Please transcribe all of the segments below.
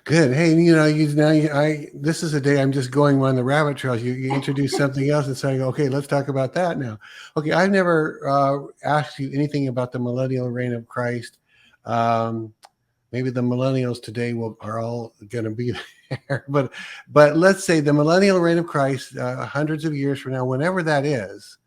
Good. Hey, this is a day I'm just going on the rabbit trails. You introduce something else and saying, okay, let's talk about that now. Okay, I've never asked you anything about the millennial reign of Christ. Um, Maybe the millennials today are all going to be there, but let's say the millennial reign of Christ, hundreds of years from now, whenever that is.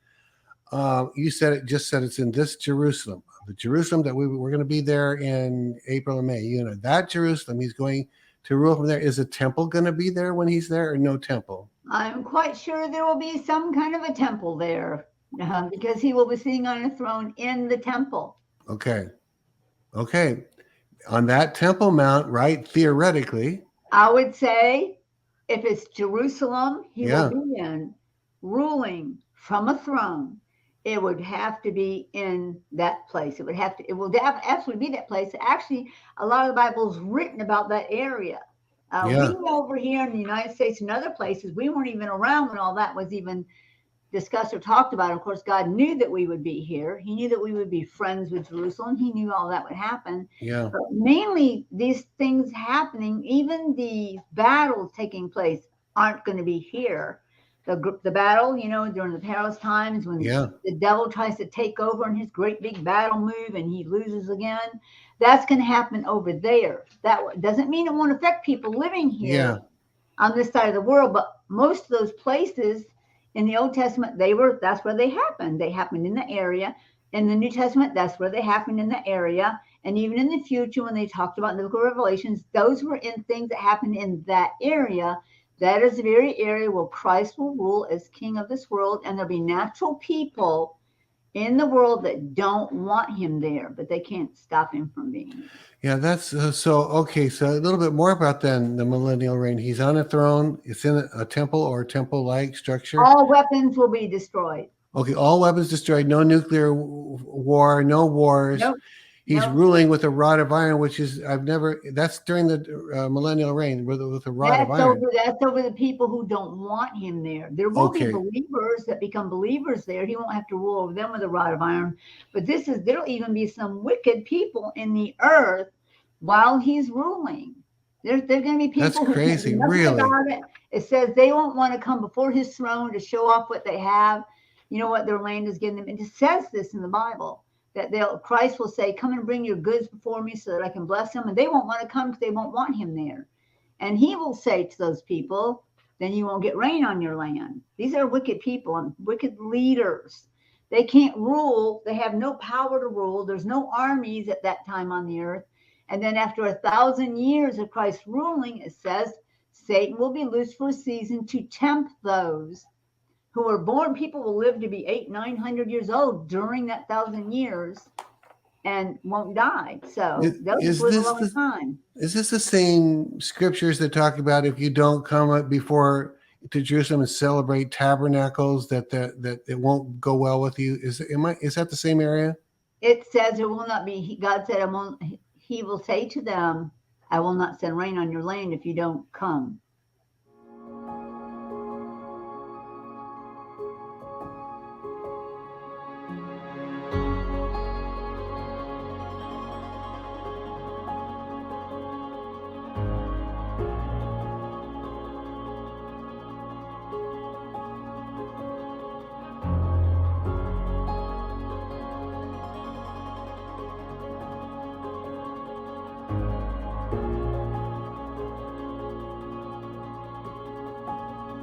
You said it's in this Jerusalem, the Jerusalem that we're going to be there in April or May. That Jerusalem he's going to rule from there. Is a temple going to be there when he's there, or no temple? I'm quite sure there will be some kind of a temple there, because he will be sitting on a throne in the temple. Okay. On that Temple Mount, right? Theoretically, I would say if it's Jerusalem, he will yeah, be in ruling from a throne. It would have to be in that place. It will absolutely be that place. Actually, a lot of the Bible is written about that area. We yeah, know over here in the United States and other places, we weren't even around when all that was even discussed or talked about. Of course, God knew that we would be here. He knew that we would be friends with Jerusalem. He knew all that would happen. yeah. But mainly, these things happening, even the battles taking place, aren't going to be here. The battle, during the perilous times when Yeah. the devil tries to take over in his great big battle move and he loses again, that's going to happen over there. That doesn't mean it won't affect people living here Yeah. on this side of the world, but most of those places in the Old Testament, that's where they happened. They happened in the area. In the New Testament, that's where they happened in the area. And even in the future, when they talked about the book of Revelations, those were in things that happened in that area. That is the very area where Christ will rule as king of this world, and there'll be natural people in the world that don't want him there, but they can't stop him from being there. Yeah, that's so okay. So a little bit more about then the millennial reign. He's on a throne. It's in a temple or temple-like structure. All weapons will be destroyed. Okay, all weapons destroyed. No nuclear war. No wars. Nope. He's Nope. ruling with a rod of iron, which is I've never. That's during the millennial reign with a rod of iron. That's over the people who don't want him there. There will be Okay, believers that become believers there. He won't have to rule over them with a rod of iron. But there'll even be some wicked people in the earth while he's ruling. There's going to be that's people who can't do crazy. nothing Really? about it. It says they won't want to come before his throne to show off what they have, what their land is giving them. And it says this in the Bible that Christ will say, "Come and bring your goods before me so that I can bless them." And they won't want to come because they won't want him there. And he will say to those people, "Then you won't get rain on your land." These are wicked people and wicked leaders. They can't rule. They have no power to rule. There's no armies at that time on the earth. And then after 1,000 years of Christ ruling, it says Satan will be loosed for a season to tempt those who are born. People will live to be 800-900 years old during that 1,000 years and won't die. So they'll just live a long time. Is this the same scriptures that talk about if you don't come up before to Jerusalem and celebrate tabernacles that it won't go well with you? Is that the same area? It says there will not be. God said, he will say to them, "I will not send rain on your land if you don't come."